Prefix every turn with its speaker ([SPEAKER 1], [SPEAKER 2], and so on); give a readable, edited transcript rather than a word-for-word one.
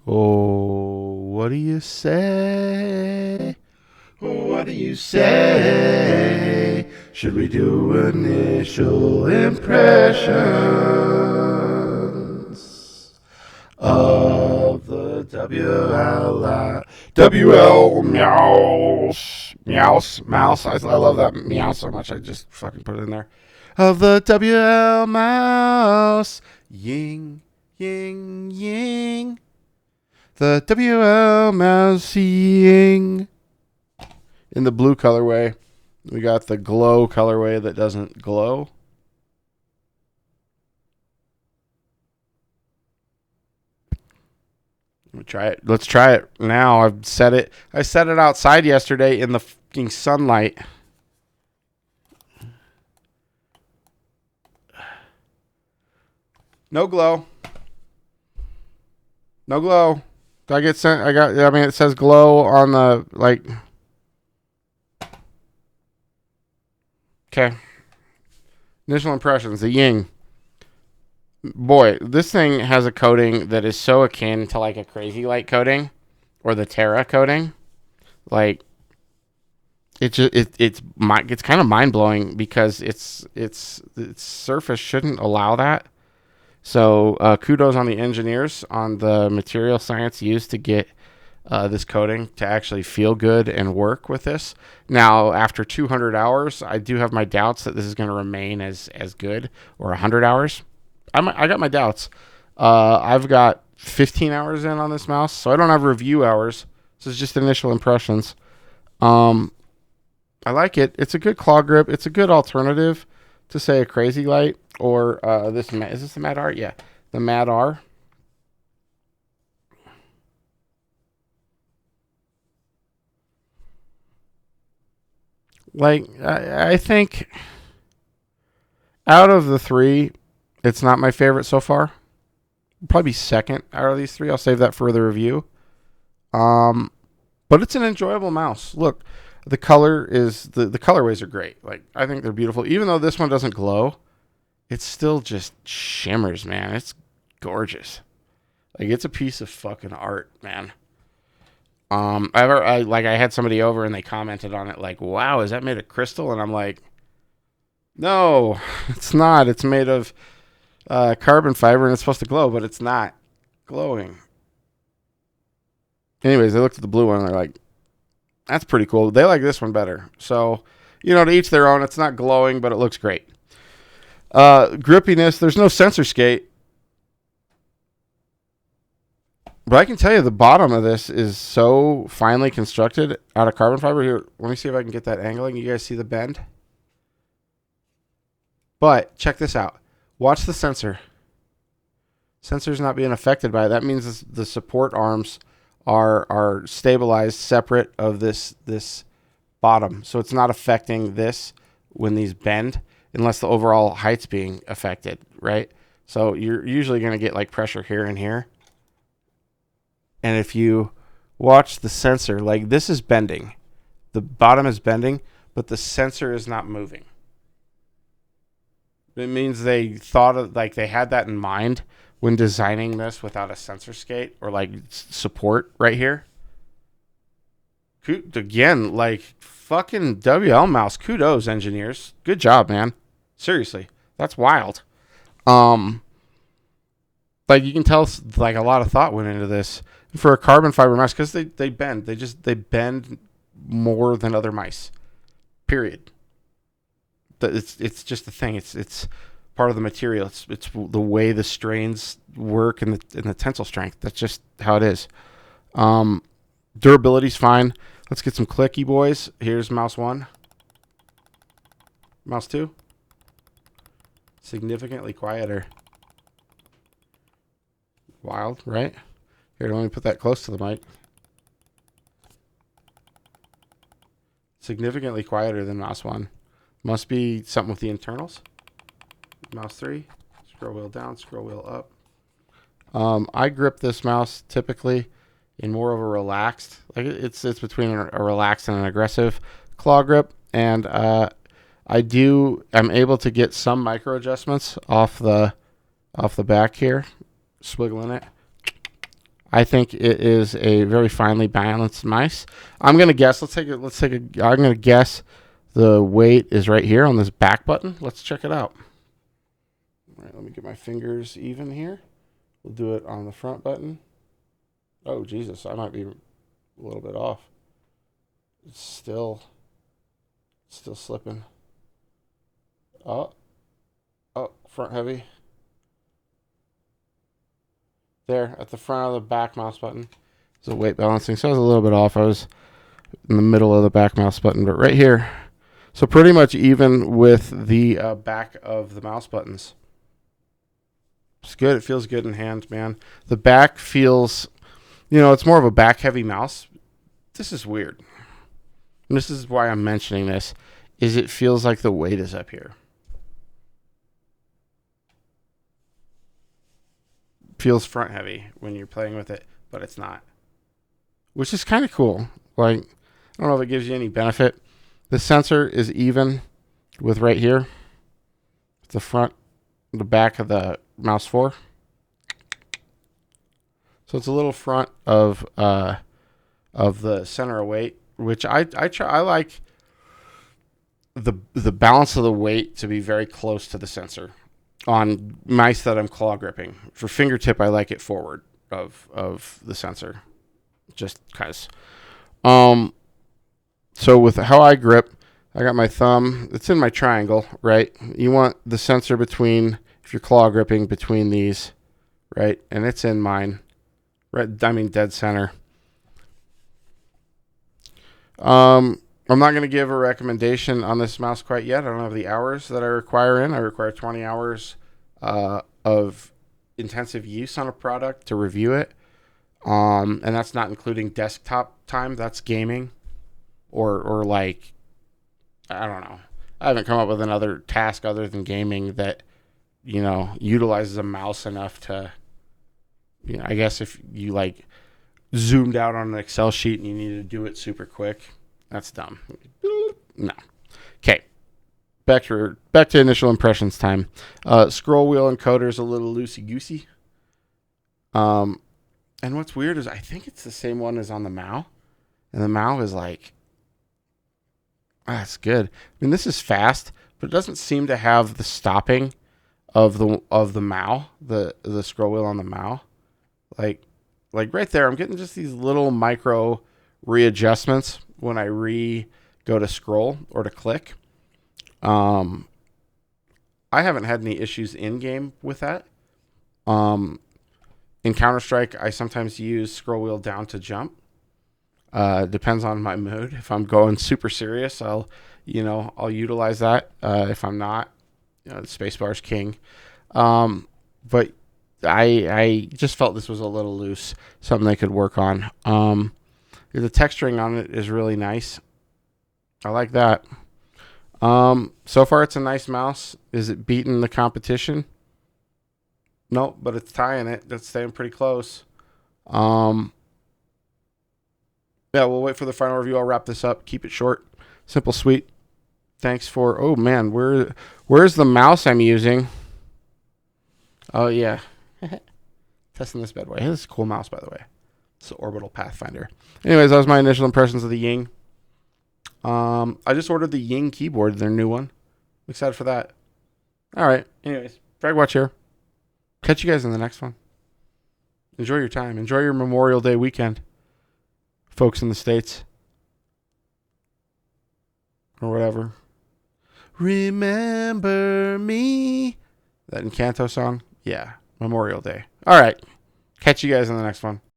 [SPEAKER 1] Oh, what do you say? What do you say? Should we do initial impressions of the WL mouse? I love that meow so much. I just fucking put it in there. Of the WL mouse Ying, Ying, Ying. The WLMouse Ying. In the blue colorway, we got the glow colorway that doesn't glow. Let's try it now. I set it outside yesterday in the fucking sunlight. No glow. No glow. I get sent. I mean, it says glow on the like. Okay. Initial impressions. The Ying. Boy, this thing has a coating that is so akin to like a crazy light coating or the Terra coating. Like it's kind of mind blowing because its surface shouldn't allow that. So kudos on the engineers on the material science used to get this coating to actually feel good and work with this. Now, after 200 hours, I do have my doubts that this is going to remain as good, or 100 hours. I got my doubts. I've got 15 hours in on this mouse, so I don't have review hours. This is just initial impressions. I like it. It's a good claw grip. It's a good alternative to, say, a Crazy Light or this. Is this the Mad R? Yeah, the Mad R. Like, I think out of the three, it's not my favorite so far. Probably second out of these three. I'll save that for the review. But it's an enjoyable mouse. Look, the color is the colorways are great. Like, I think they're beautiful. Even though this one doesn't glow, it still just shimmers, man. It's gorgeous. Like, it's a piece of fucking art, man. I had somebody over and they commented on it like, "Wow, is that made of crystal?" And I'm like, "No, it's not. It's made of carbon fiber and it's supposed to glow, but it's not glowing." Anyways, they looked at the blue one and they're like, "That's pretty cool." They like this one better. So, to each their own. It's not glowing, but it looks great. Grippiness. There's no sensor skate. But I can tell you the bottom of this is so finely constructed out of carbon fiber. Here, let me see if I can get that angling. You guys see the bend? But check this out. Watch the sensor. Sensor's not being affected by it. That means the support arms are stabilized separate of this bottom. So it's not affecting this when these bend unless the overall height's being affected, right? So you're usually going to get like pressure here and here. And if you watch the sensor, like this is bending. The bottom is bending, but the sensor is not moving. It means they thought of, like they had that in mind when designing this without a sensor skate or like support right here. Again, like fucking WLMouse, kudos engineers. Good job, man. Seriously. That's wild. Like you can tell like a lot of thought went into this for a carbon fiber mouse because they bend. They bend more than other mice. Period. It's just the thing. It's part of the material. It's the way the strains work and the tensile strength. That's just how it is. Durability's fine. Let's get some clicky boys. Here's mouse 1. Mouse 2. Significantly quieter. Wild, right? Here, let me put that close to the mic. Significantly quieter than mouse 1. Must be something with the internals. Mouse 3. Scroll wheel down, scroll wheel up. I grip this mouse typically in more of a relaxed, like it's between a relaxed and an aggressive claw grip, and I'm able to get some micro adjustments off the back here, swiggling it. I think it is a very finely balanced mouse. I'm gonna guess. I'm gonna guess the weight is right here on this back button. Let's check it out. All right, let me get my fingers even here. We'll do it on the front button. Oh Jesus, I might be a little bit off. It's still slipping. Oh, front heavy. There at the front of the back mouse button. So weight balancing. So I was a little bit off. I was in the middle of the back mouse button, but right here. So pretty much even with the back of the mouse buttons. It's good. It feels good in hand, man. The back feels, it's more of a back heavy mouse. This is weird. And this is why I'm mentioning this, is it feels like the weight is up here. Feels front heavy when you're playing with it, but it's not. Which is kind of cool. Like, I don't know if it gives you any benefit. The sensor is even with right here. The front, the back of the mouse 4. So it's a little front of the center of weight, which I like the balance of the weight to be very close to the sensor on mice that I'm claw gripping. For fingertip, I like it forward of the sensor, just because. So with how I grip, I got my thumb. It's in my triangle, right? You want the sensor between, if you're claw gripping, between these, right? And it's in mine, right? I mean, dead center. I'm not going to give a recommendation on this mouse quite yet. I don't have the hours that I require in. I require 20 hours of intensive use on a product to review it. And that's not including desktop time. That's gaming or like, I don't know. I haven't come up with another task other than gaming that, utilizes a mouse enough to, I guess if you like zoomed out on an Excel sheet and you need to do it super quick, that's dumb. No. Okay. Back to initial impressions time. Scroll wheel encoder is a little loosey goosey. And what's weird is I think it's the same one as on the Mao, and the Mao is like, that's good. I mean, this is fast, but it doesn't seem to have the stopping of the Mao, the scroll wheel on the Mao. Like right there, I'm getting just these little micro readjustments when I go to scroll or to click. I haven't had any issues in game with that. In Counter-Strike, I sometimes use scroll wheel down to jump. Depends on my mood. If I'm going super serious, I'll utilize that. If I'm not, the spacebar is king. But I just felt this was a little loose, something they could work on. The texturing on it is really nice. I like that. So far it's a nice mouse. Is it beating the competition? Nope, but it's tying it. That's staying pretty close. Yeah, we'll wait for the final review. I'll wrap this up. Keep it short, simple, sweet. Thanks for, oh man, where's the mouse I'm using? Oh yeah. Testing this bad boy. Hey, this is a cool mouse, by the way. It's the Orbital Pathfinder. Anyways, that was my initial impressions of the Ying. I just ordered the Ying keyboard, their new one. I'm excited for that. All right. Anyways, FragWatch here. Catch you guys in the next one. Enjoy your time. Enjoy your Memorial Day weekend, folks in the States. Or whatever. Remember me. That Encanto song? Yeah. Memorial Day. All right. Catch you guys in the next one.